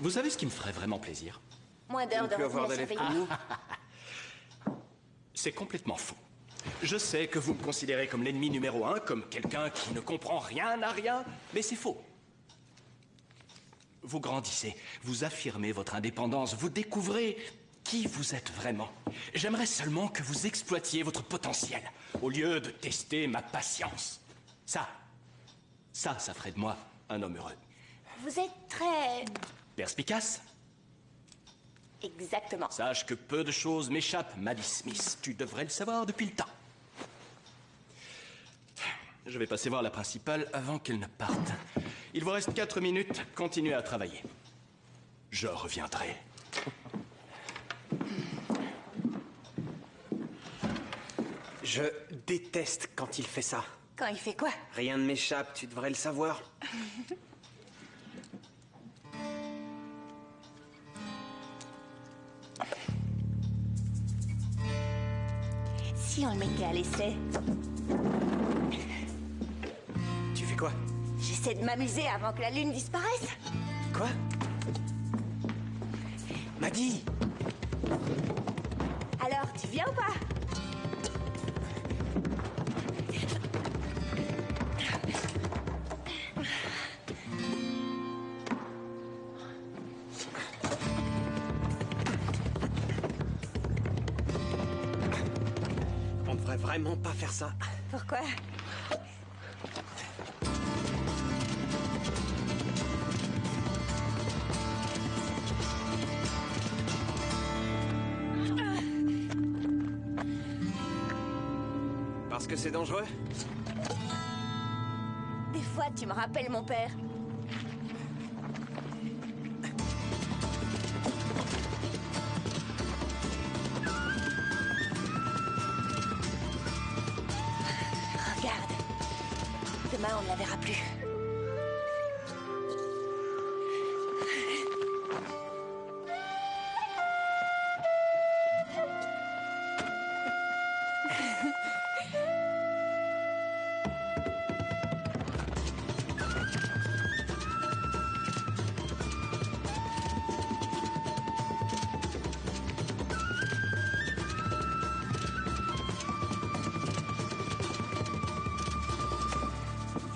Vous savez ce qui me ferait vraiment plaisir? Moins d'heures de avoir retenue à d'élèves surveiller. comme nous. C'est complètement faux. Je sais que vous me considérez comme l'ennemi numéro 1, comme quelqu'un qui ne comprend rien à rien, mais c'est faux. Vous grandissez, vous affirmez votre indépendance, vous découvrez qui vous êtes vraiment. J'aimerais seulement que vous exploitiez votre potentiel, au lieu de tester ma patience. Ça ferait de moi un homme heureux. Vous êtes très... Perspicace? Exactement. Sache que peu de choses m'échappent, Maddie Smith. Tu devrais le savoir depuis le temps. Je vais passer voir la principale avant qu'elle ne parte. Il vous reste 4 minutes. Continuez à travailler. Je reviendrai. Je déteste quand il fait ça. Quand il fait quoi? Rien ne m'échappe, tu devrais le savoir. Si on le mettait à l'essai. Tu fais quoi? J'essaie de m'amuser avant que la lune disparaisse. Quoi? Maddie! Alors, tu viens ou pas? On devrait vraiment pas faire ça. Pourquoi? Parce que c'est dangereux? Des fois, tu me rappelles mon père. Regarde. Demain, on ne la verra plus.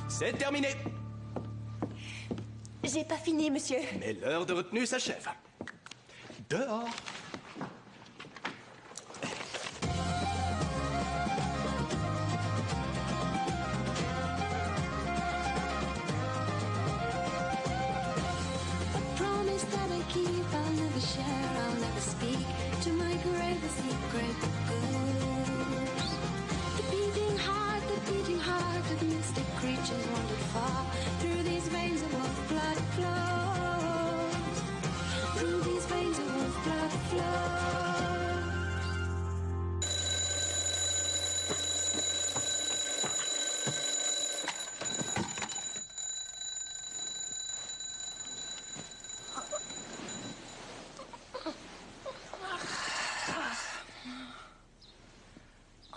C'est terminé. J'ai pas fini, monsieur. Mais l'heure de retenue s'achève. Dehors. Promise that I keep, I'll never share, I'll never speak. To my grave, the secret goes. The beating heart of mystic creatures wandered far. Through these veins of wolf blood flows. Through these veins of wolf blood flows.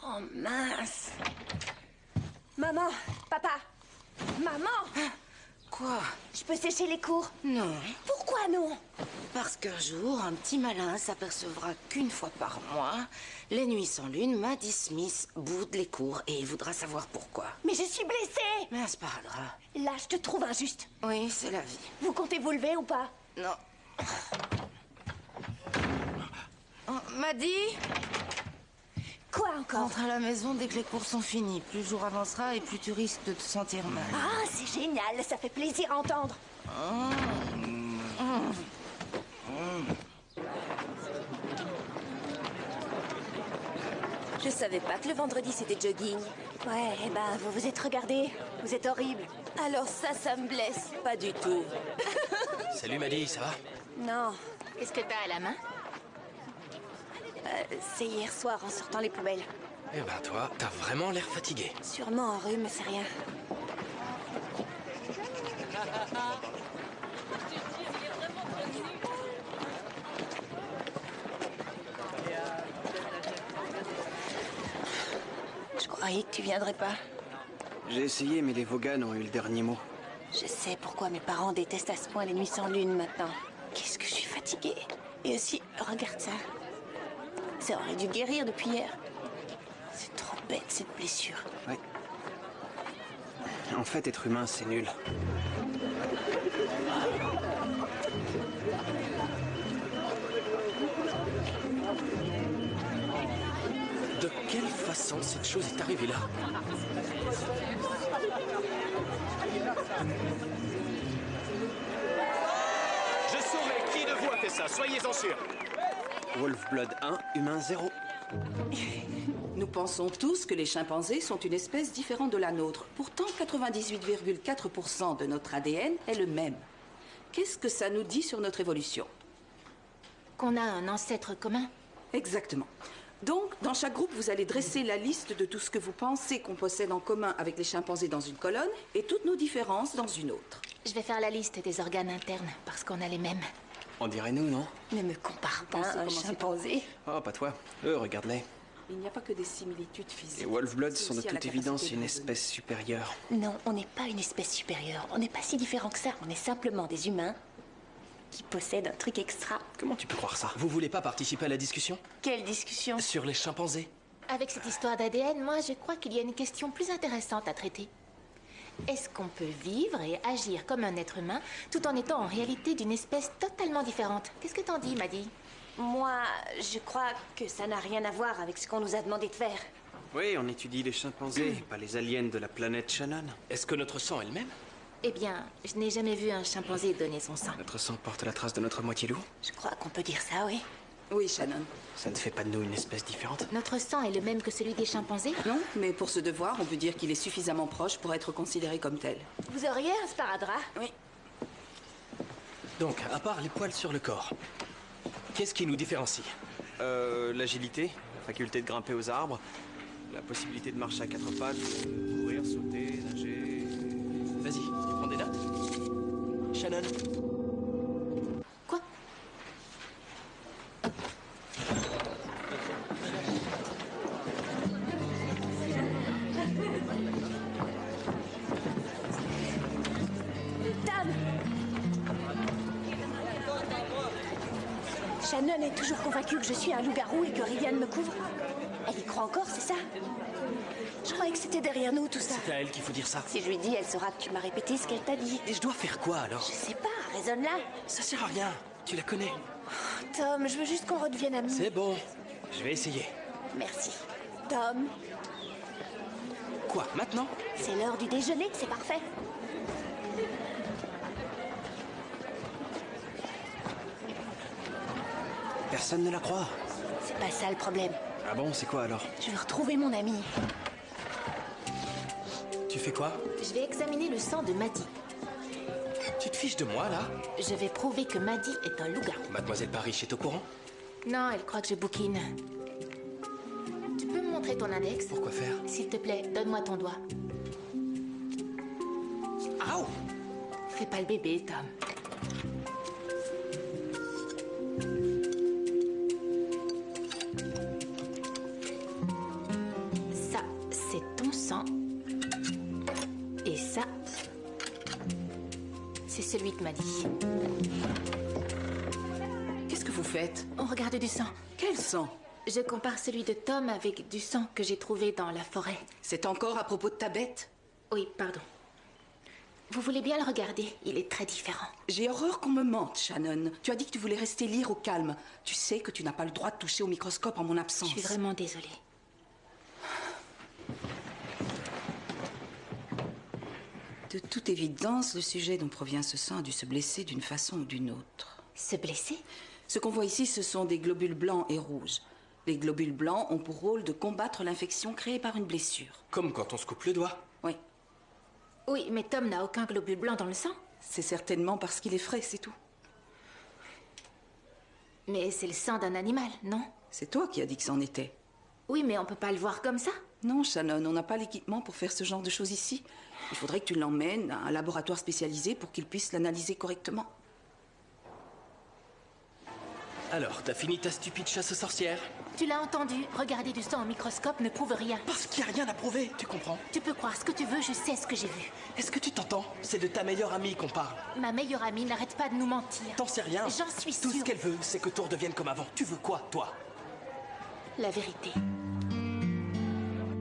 Oh mince. Maman, papa, maman. Quoi? Je peux sécher les cours? Non. Pourquoi non? Parce qu'un jour, un petit malin s'apercevra qu'une fois par mois, les nuits sans lune, Maddie Smith boude les cours et il voudra savoir pourquoi. Mais je suis blessée. Mais c'est pas grave. Là, je te trouve injuste. Oui, c'est la vie. Vous comptez vous lever ou pas? Non. Oh, Maddie, Quoi encore? rentre à la maison dès que les cours sont finis. Plus le jour avancera et plus tu risques de te sentir mal. Ah, c'est génial, ça fait plaisir à entendre. Je savais pas que le vendredi c'était jogging. Ouais, eh ben, vous vous êtes regardés. Vous êtes horrible. Alors ça me blesse. Pas du tout. Salut Maddie, ça va? Non, Qu'est-ce que t'as à la main? c'est hier soir en sortant les poubelles. Eh ben toi, t'as vraiment l'air fatigué. Sûrement un rhume, c'est rien. Je croyais que tu viendrais pas. J'ai essayé, mais les Vaughan ont eu le dernier mot. Je sais pourquoi mes parents détestent à ce point les nuits sans lune maintenant. qu'est-ce que je suis fatiguée. Et aussi, regarde ça. Ça aurait dû guérir depuis hier. C'est trop bête, cette blessure. Ouais. En fait, être humain, c'est nul. De quelle façon cette chose est arrivée là? Je saurai qui de vous a fait ça, soyez-en sûrs. Wolf-Blood 1, humain 0. Nous pensons tous que les chimpanzés sont une espèce différente de la nôtre. Pourtant, 98,4% de notre ADN est le même. Qu'est-ce que ça nous dit sur notre évolution? Qu'on a un ancêtre commun. Exactement. Donc, dans chaque groupe, vous allez dresser la liste de tout ce que vous pensez qu'on possède en commun avec les chimpanzés dans une colonne et toutes nos différences dans une autre. Je vais faire la liste des organes internes parce qu'on a les mêmes. On dirait nous, non? Ne me compare pas Pensez à un comment c'est chimpanzé. Oh, pas toi. Eux, regarde-les. Il n'y a pas que des similitudes physiques. Les Wolf-Bloods C'est sont de aussi à la toute évidence capacité une de espèce supérieure. Non, on n'est pas une espèce supérieure. On n'est pas si différents que ça. On est simplement des humains qui possèdent un truc extra. Comment tu peux croire ça? Vous voulez pas participer à la discussion? Quelle discussion? Sur les chimpanzés? Avec cette histoire d'ADN, moi, je crois qu'il y a une question plus intéressante à traiter. Est-ce qu'on peut vivre et agir comme un être humain tout en étant en réalité d'une espèce totalement différente? Qu'est-ce que t'en dis, Maddy? Moi, je crois que ça n'a rien à voir avec ce qu'on nous a demandé de faire. Oui, on étudie les chimpanzés, pas les aliens de la planète Shannon. Est-ce que notre sang est le même? Eh bien, je n'ai jamais vu un chimpanzé donner son sang. Notre sang porte la trace de notre moitié loup. Je crois qu'on peut dire ça, oui. Oui, Shannon. Ça ne fait pas de nous une espèce différente. Notre sang est le même que celui des chimpanzés? Non, mais pour ce devoir, on peut dire qu'il est suffisamment proche pour être considéré comme tel. Vous auriez un sparadrap? Oui. Donc, à part les poils sur le corps, qu'est-ce qui nous différencie? L'agilité, la faculté de grimper aux arbres, la possibilité de marcher à quatre pattes, courir, sauter, nager... Vas-y, tu prends des notes? Shannon? Quoi? Tom! Shannon est toujours convaincue que je suis un loup-garou et que Rivian me couvre. Elle y croit encore, c'est ça? Je croyais que c'était derrière nous, tout ça. C'est à elle qu'il faut dire ça. Si je lui dis, elle saura que tu m'as répété ce qu'elle t'a dit. Et je dois faire quoi alors? Je sais pas, raisonne-la. Ça sert à rien. Tu la connais. Tom, je veux juste qu'on redevienne amis. C'est bon. Je vais essayer. Merci. Tom, Quoi, maintenant? c'est l'heure du déjeuner, c'est parfait. Personne ne la croit. C'est pas ça le problème. Ah bon, c'est quoi alors? Je veux retrouver mon ami. Tu fais quoi? Je vais examiner le sang de Maddy. Tu te fiches de moi, là? Je vais prouver que Maddy est un loup-garou. Mademoiselle Parrish est au courant? Non, elle croit que je bouquine. Tu peux me montrer ton index? Pourquoi faire? S'il te plaît, donne-moi ton doigt. Aouh! Fais pas le bébé, Tom. Ça, c'est ton sang. Et ça, c'est celui de Maddy. Qu'est-ce que vous faites? On regarde du sang. Quel sang? Je compare celui de Tom avec du sang que j'ai trouvé dans la forêt. C'est encore à propos de ta bête? Oui, pardon. Vous voulez bien le regarder? Il est très différent. J'ai horreur qu'on me mente, Shannon. Tu as dit que tu voulais rester lire au calme. Tu sais que tu n'as pas le droit de toucher au microscope en mon Je absence. suis vraiment désolée. De toute évidence, le sujet dont provient ce sang a dû se blesser d'une façon ou d'une autre. Se blesser? Ce qu'on voit ici, ce sont des globules blancs et rouges. Les globules blancs ont pour rôle de combattre l'infection créée par une blessure. Comme quand on se coupe le doigt. Oui, Oui, mais Tom n'a aucun globule blanc dans le sang. c'est certainement parce qu'il est frais, c'est tout. Mais c'est le sang d'un animal, non? C'est toi qui as dit que c'en était. Oui, mais on peut pas le voir comme ça. Non, Shannon, on n'a pas l'équipement pour faire ce genre de choses ici. Il faudrait que tu l'emmènes à un laboratoire spécialisé pour qu'il puisse l'analyser correctement. Alors, t'as fini ta stupide chasse aux sorcières? Tu l'as entendu. Regarder du sang au microscope ne prouve rien. Parce qu'il n'y a rien à prouver, tu comprends? Tu peux croire ce que tu veux, je sais ce que j'ai vu. Est-ce que tu t'entends? C'est de ta meilleure amie qu'on parle. Ma meilleure amie n'arrête pas de nous mentir. T'en sais rien. J'en suis Tout sûre. ce qu'elle veut, c'est que tout redevienne comme avant. Tu veux quoi, toi? La vérité.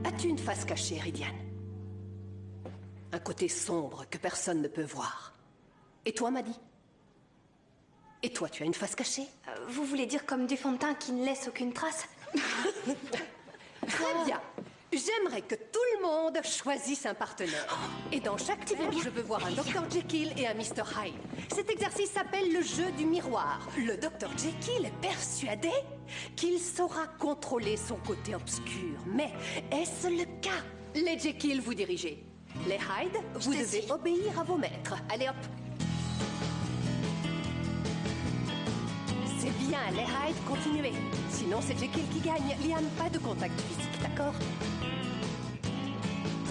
As-tu une face cachée, Ridiane? Un côté sombre que personne ne peut voir. Et toi, Maddy? Et toi, tu as une face cachée? Vous voulez dire comme du fond de teint qui ne laisse aucune trace? Très bien. J'aimerais que tout le monde choisisse un partenaire. Et dans chaque tour, je veux voir un Dr. Jekyll et un Mr. Hyde. Cet exercice s'appelle le jeu du miroir. Le Dr. Jekyll est persuadé qu'il saura contrôler son côté obscur. Mais est-ce le cas? Les Jekyll, vous dirigez. Les Hyde, vous devez obéir à vos maîtres. Allez hop. C'est bien, les Hyde, continuez. Sinon, c'est Jekyll qui gagne. Liam, pas de contact physique, d'accord?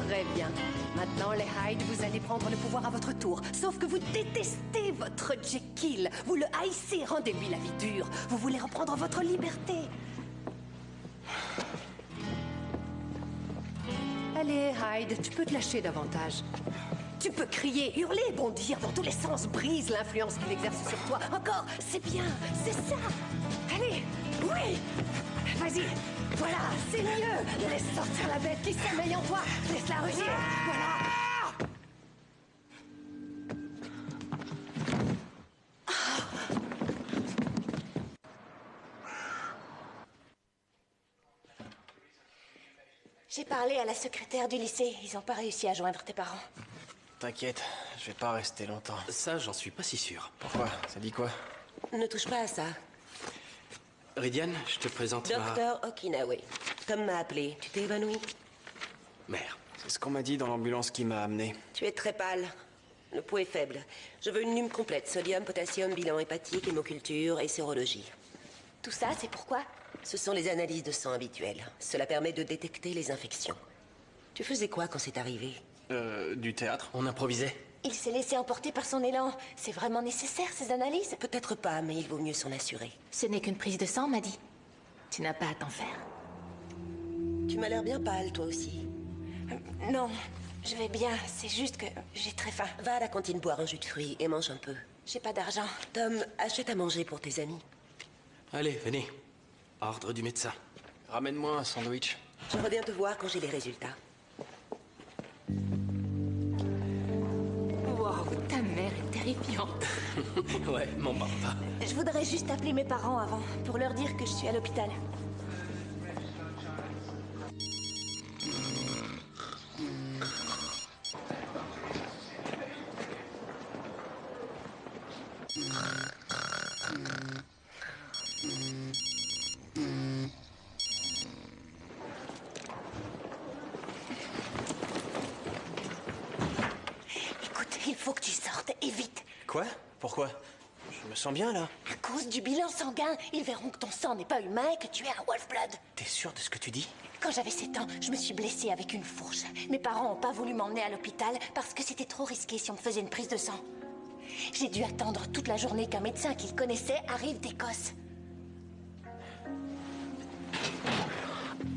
Très bien. Maintenant, les Hyde, vous allez prendre le pouvoir à votre tour. Sauf que vous détestez votre Jekyll. Vous le haïssez, rendez-lui la vie dure. Vous voulez reprendre votre liberté. Allez, Hyde, tu peux te lâcher davantage. Tu peux crier, hurler, bondir dans tous les sens, brise l'influence qu'il exerce sur toi. Encore, c'est bien, c'est ça. Allez, oui. Vas-y, voilà, c'est mieux. Laisse sortir la bête qui sommeille en toi. Laisse-la rugir. Voilà. J'ai parlé à la secrétaire du lycée. Ils n'ont pas réussi à joindre tes parents. T'inquiète, je vais pas rester longtemps. Ça, j'en suis pas si sûr. Pourquoi? Ça dit quoi? Ne touche pas à ça. Ridiane, je te présente ma... Docteur Okinawe. Tom m'a appelé. Tu t'es évanoui? mère. C'est ce qu'on m'a dit dans l'ambulance qui m'a amené. Tu es très pâle. Le pouls est faible. Je veux une lume complète. Sodium, potassium, bilan hépatique, hémoculture et sérologie. Tout ça, c'est pourquoi? Ce sont les analyses de sang habituelles. Cela permet de détecter les infections. Tu faisais quoi quand c'est arrivé? Du théâtre. On improvisait. Il s'est laissé emporter par son élan. C'est vraiment nécessaire, ces analyses? Peut-être pas, mais il vaut mieux s'en assurer. Ce n'est qu'une prise de sang, m'a dit. Tu n'as pas à t'en faire. Tu m'as l'air bien pâle, toi aussi. Non, je vais bien. C'est juste que j'ai très faim. Va à la cantine boire un jus de fruits et mange un peu. J'ai pas d'argent. Tom, achète à manger pour tes amis. Allez, venez. Ordre du médecin. Ramène-moi un sandwich. Je reviens te voir quand j'ai les résultats. Wow, ta mère est terrifiante. Ouais, m'en parle pas. Je voudrais juste appeler mes parents avant, pour leur dire que je suis à l'hôpital. Écoute, il faut que tu sortes, et vite. Quoi? Pourquoi? Je me sens bien, là. À cause du bilan sanguin, ils verront que ton sang n'est pas humain et que tu es un Wolfblood. T'es sûr de ce que tu dis? Quand j'avais 7 ans, je me suis blessée avec une fourche. Mes parents n'ont pas voulu m'emmener à l'hôpital parce que c'était trop risqué si on me faisait une prise de sang. J'ai dû attendre toute la journée qu'un médecin qu'ils connaissaient arrive d'Écosse.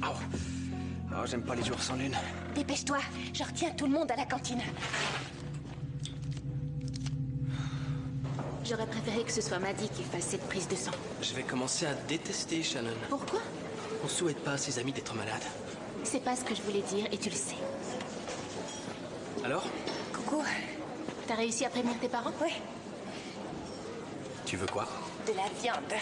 Oh, j'aime pas les jours sans lune. Dépêche-toi, je retiens tout le monde à la cantine. J'aurais préféré que ce soit Maddy qui fasse cette prise de sang. Je vais commencer à détester Shannon. Pourquoi? On souhaite pas à ses amis d'être malades. C'est pas ce que je voulais dire et tu le sais. Alors? Coucou. T'as réussi à prévenir tes parents? Oui, Tu veux quoi? de la viande.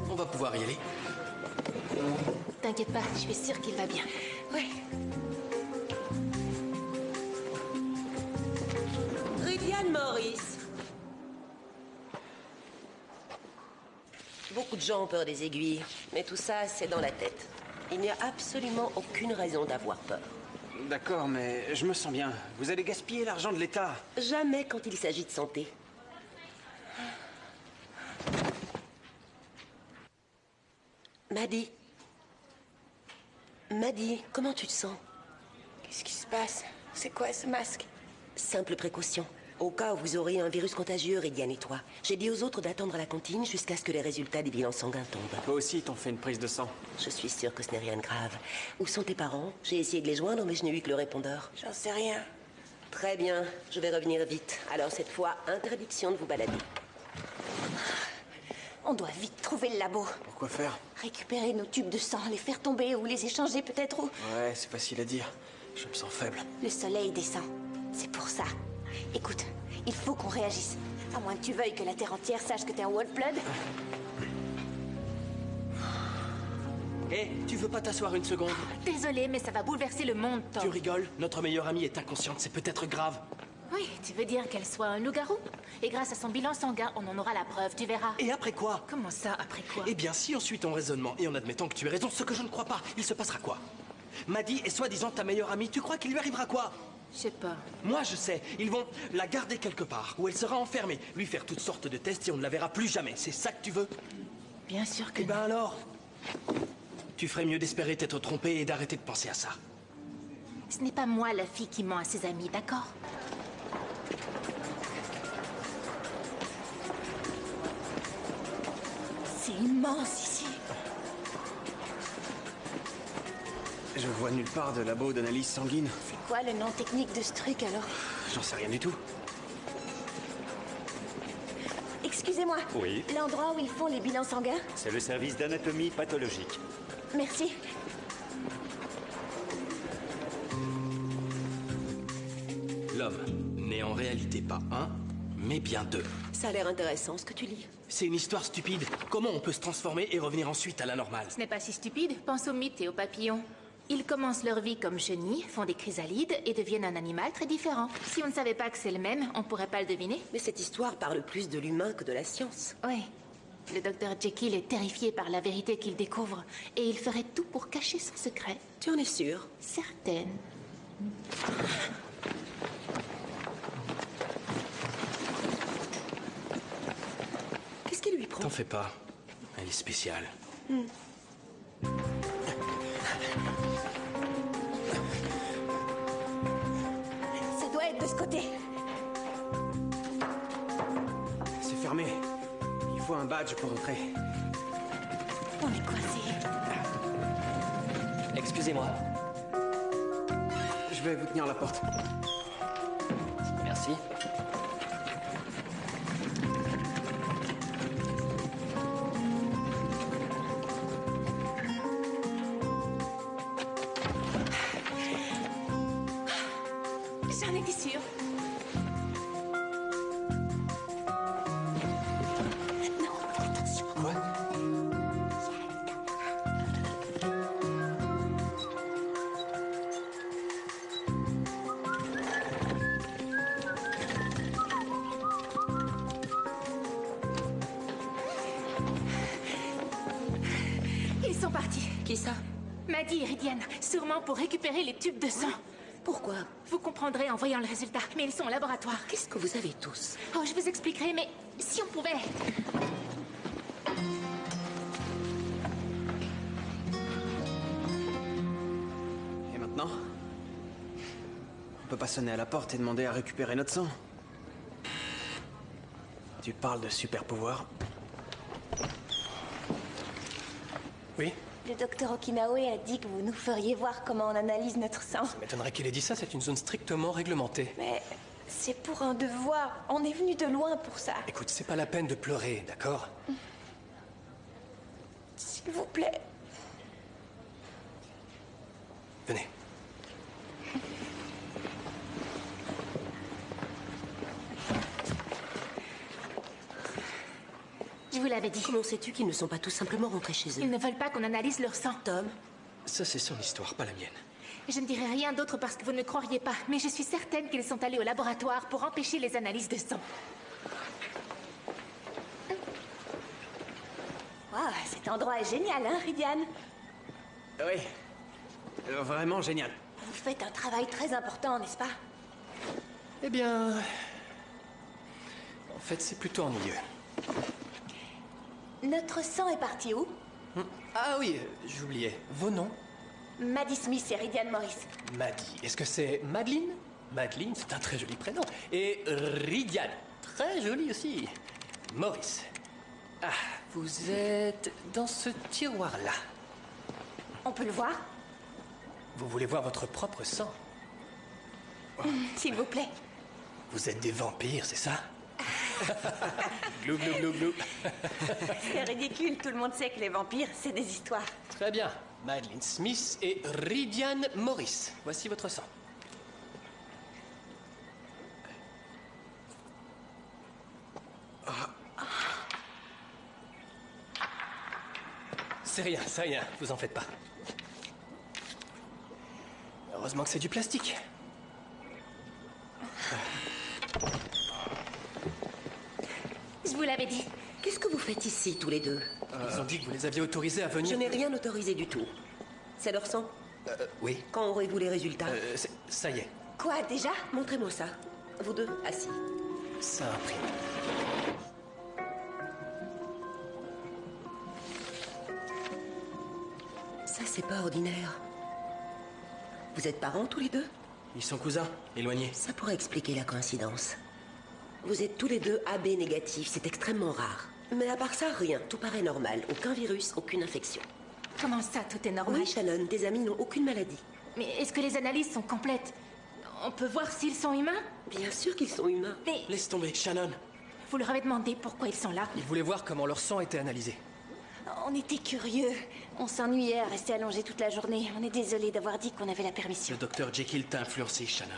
On va pouvoir y aller. T'inquiète pas, je suis sûre qu'il va bien. Oui. Ridiane Morris. Beaucoup de gens ont peur des aiguilles, mais tout ça, c'est dans la tête. Il n'y a absolument aucune raison d'avoir peur. D'accord, mais je me sens bien. Vous allez gaspiller l'argent de l'État. Jamais quand il s'agit de santé. Maddie. Maddie, comment tu te sens? Qu'est-ce qui se passe? C'est quoi ce masque? Simple précaution. Au cas où vous auriez un virus contagieux, Ridian et toi. J'ai dit aux autres d'attendre à la cantine jusqu'à ce que les résultats des bilans sanguins tombent. Toi aussi, ils t'ont fait une prise de sang. Je suis sûre que ce n'est rien de grave. Où sont tes parents? J'ai essayé de les joindre, mais je n'ai eu que le répondeur. J'en sais rien. Très bien, je vais revenir vite. Alors cette fois, interdiction de vous balader. On doit vite trouver le labo. Pourquoi faire? Récupérer nos tubes de sang, les faire tomber ou les échanger peut-être ou... Ouais, c'est facile à dire. Je me sens faible. Le soleil descend. C'est pour ça. Écoute, il faut qu'on réagisse. À moins que tu veuilles que la Terre entière sache que t'es un Wolf-Blood. Hé, tu veux pas t'asseoir une seconde? Désolée, mais ça va bouleverser le monde, Tom. Tu rigoles? Notre meilleure amie est inconsciente, c'est peut-être grave. Oui, tu veux dire qu'elle soit un loup-garou? Et grâce à son bilan sanguin, on en aura la preuve, tu verras. Et après quoi? Comment ça, après quoi? Eh bien, si on suit ton raisonnement et en admettant que tu aies raison, ce que je ne crois pas, il se passera quoi? Maddie est soi-disant ta meilleure amie, tu crois qu'il lui arrivera quoi? Je sais pas. Moi, je sais. Ils vont la garder quelque part, où elle sera enfermée, lui faire toutes sortes de tests et on ne la verra plus jamais. C'est ça que tu veux? Bien sûr que Eh ben alors? Tu ferais mieux d'espérer t'être trompé et d'arrêter de penser à ça. ce n'est pas moi la fille qui ment à ses amis, d'accord? C'est immense ici. Je vois nulle part de labo d'analyse sanguine. C'est quoi le nom technique de ce truc alors? J'en sais rien du tout. Excusez-moi. Oui. L'endroit où ils font les bilans sanguins? C'est le service d'anatomie pathologique. Merci. L'homme n'est en réalité pas un, mais bien deux. Ça a l'air intéressant ce que tu lis. C'est une histoire stupide. Comment on peut se transformer et revenir ensuite à la normale? Ce n'est pas si stupide, pense aux mythes et aux papillons. Ils commencent leur vie comme chenilles, font des chrysalides et deviennent un animal très différent. Si on ne savait pas que c'est le même, on pourrait pas le deviner. Mais cette histoire parle plus de l'humain que de la science. Oui. Le docteur Jekyll est terrifié par la vérité qu'il découvre et il ferait tout pour cacher son secret. Tu en es sûre? Certaine. Qu'est-ce qui lui prend? T'en fais pas. Elle est spéciale. Ça doit être de ce côté. C'est fermé. Il faut un badge pour entrer. On est coincé. Excusez-moi. Je vais vous tenir la porte. Merci. J'en étais sûre. Non, attention. Quoi? Ils sont partis. Qui ça? Maddie et Ridian, sûrement pour récupérer les tubes de sang. Pourquoi? Vous comprendrez en voyant le résultat, mais ils sont au laboratoire. Qu'est-ce que vous avez tous? Oh, je vous expliquerai, mais si on pouvait... Et maintenant? On peut pas sonner à la porte et demander à récupérer notre sang. Tu parles de super pouvoir? Oui? Le docteur Okinawe a dit que vous nous feriez voir comment on analyse notre sang. Ça m'étonnerait qu'il ait dit ça, c'est une zone strictement réglementée. Mais c'est pour un devoir. On est venu de loin pour ça. Écoute, c'est pas la peine de pleurer, d'accord? S'il vous plaît. Venez. Je vous l'avais dit. Comment sais-tu qu'ils ne sont pas tout simplement rentrés chez Ils eux? ne veulent pas qu'on analyse leur sang. Tom? Ça, c'est son histoire, pas la mienne. Je ne dirai rien d'autre parce que vous ne croiriez pas, mais je suis certaine qu'ils sont allés au laboratoire pour empêcher les analyses de sang. Waouh, cet endroit est génial, hein, Ridian? Oui. Vraiment génial. Vous faites un travail très important, n'est-ce pas? Eh bien... En fait, c'est plutôt ennuyeux. Notre sang est parti où? Ah oui, j'oubliais. Vos noms? Maddie Smith et Rydian Morris. Maddie. Est-ce que c'est Madeleine? Madeleine, c'est un très joli prénom. Et Rydian, très joli aussi. Morris. Ah, vous êtes dans ce tiroir-là. On peut le voir? Vous voulez voir votre propre sang? S'il vous plaît. Vous êtes des vampires, c'est ça? Glou, glou, glou, glou. C'est ridicule, tout le monde sait que les vampires, c'est des histoires. Très bien. Madeleine Smith et Rydian Morris. Voici votre sang. C'est rien, vous en faites pas. Heureusement que c'est du plastique. Je vous l'avais dit. Qu'est-ce que vous faites ici, tous les deux? Ils ont dit que vous les aviez autorisés à venir. Je n'ai rien autorisé du tout. C'est leur sang? Oui. Quand aurez-vous les résultats? Ça y est, Quoi, déjà? Montrez-moi ça. Vous deux, assis. ça imprime. Ça, c'est pas ordinaire. Vous êtes parents, tous les deux? Ils sont cousins, éloignés. Ça pourrait expliquer la coïncidence. Vous êtes tous les deux AB négatifs, c'est extrêmement rare. Mais à part ça, rien, tout paraît normal. Aucun virus, aucune infection. Comment ça, tout est normal? Oui, Shannon, tes amis n'ont aucune maladie. Mais est-ce que les analyses sont complètes? On peut voir s'ils sont humains? Bien sûr qu'ils sont humains. Mais Laisse tomber, Shannon. vous leur avez demandé pourquoi ils sont là? Ils voulaient voir comment leur sang était analysé. On était curieux. On s'ennuyait à rester allongés toute la journée. On est désolé d'avoir dit qu'on avait la Le permission. docteur Jekyll t'a influencé, Shannon.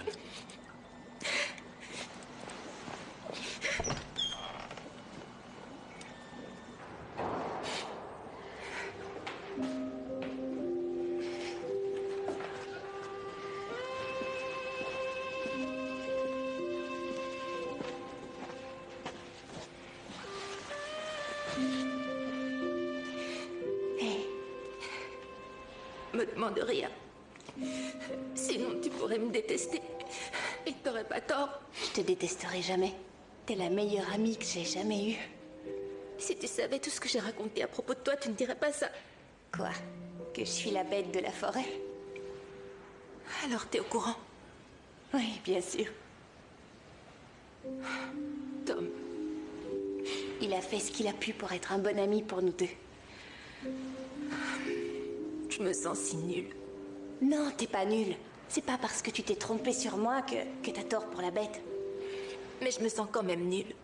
Me demande rien. Sinon, tu pourrais me détester. Et t'aurais pas tort. Je te détesterai jamais. T'es la meilleure amie que j'ai jamais eue. Si tu savais tout ce que j'ai raconté à propos de toi, tu ne dirais pas ça. Quoi? Que je suis la bête de la forêt? Alors t'es au courant? Oui, bien sûr. Tom, Il a fait ce qu'il a pu pour être un bon ami pour nous deux. je me sens si nulle. Non, t'es pas nulle. C'est pas parce que tu t'es trompé sur moi que t'as tort pour la bête. Mais je me sens quand même nulle.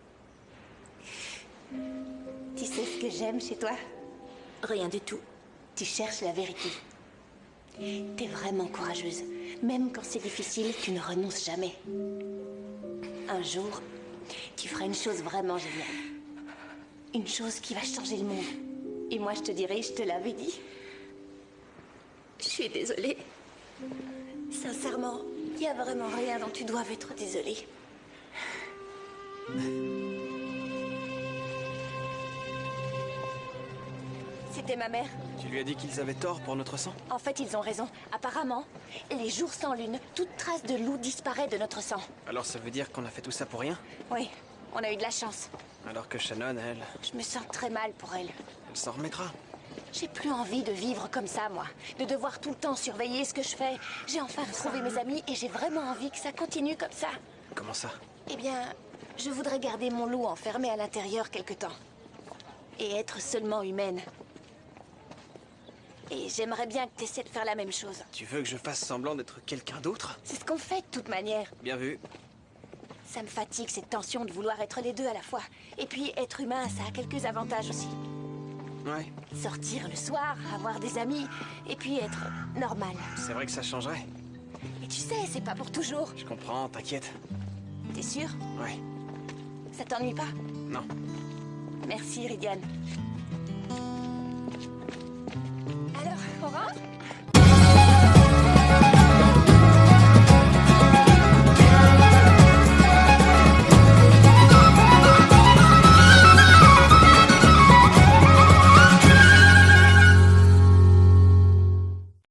Tu sais ce que j'aime chez toi? Rien du tout. Tu cherches la vérité. T'es vraiment courageuse. Même quand c'est difficile, tu ne renonces jamais. Un jour, tu feras une chose vraiment géniale. Une chose qui va changer le monde. Et moi, je te dirai, je te l'avais dit. Je suis désolée. Sincèrement, il n'y a vraiment rien dont tu doives être désolée. C'était ma mère. Tu lui as dit qu'ils avaient tort pour notre sang? En fait, ils ont raison. Apparemment, les jours sans lune, toute trace de loup disparaît de notre sang. Alors ça veut dire qu'on a fait tout ça pour rien? Oui, on a eu de la chance. Alors que Shannon, elle Je me sens très mal pour elle. s'en remettra. J'ai plus envie de vivre comme ça, moi. De devoir tout le temps surveiller ce que je fais. J'ai enfin retrouvé mes amis et j'ai vraiment envie que ça continue comme ça. Comment ça? Eh bien, je voudrais garder mon loup enfermé à l'intérieur quelque temps. Et être seulement humaine. Et j'aimerais bien que tu essaies de faire la même chose. Tu veux que je fasse semblant d'être quelqu'un d'autre? C'est ce qu'on fait de toute manière. Bien vu. Ça me fatigue cette tension de vouloir être les deux à la fois. Et puis, être humain, ça a quelques avantages aussi. Ouais, Sortir le soir, avoir des amis, et puis être normal. c'est vrai que ça changerait. Et tu sais, c'est pas pour toujours. Je comprends, t'inquiète. T'es sûr? Ouais. Ça t'ennuie pas? Non. Merci, Rydian. Alors, on rentre?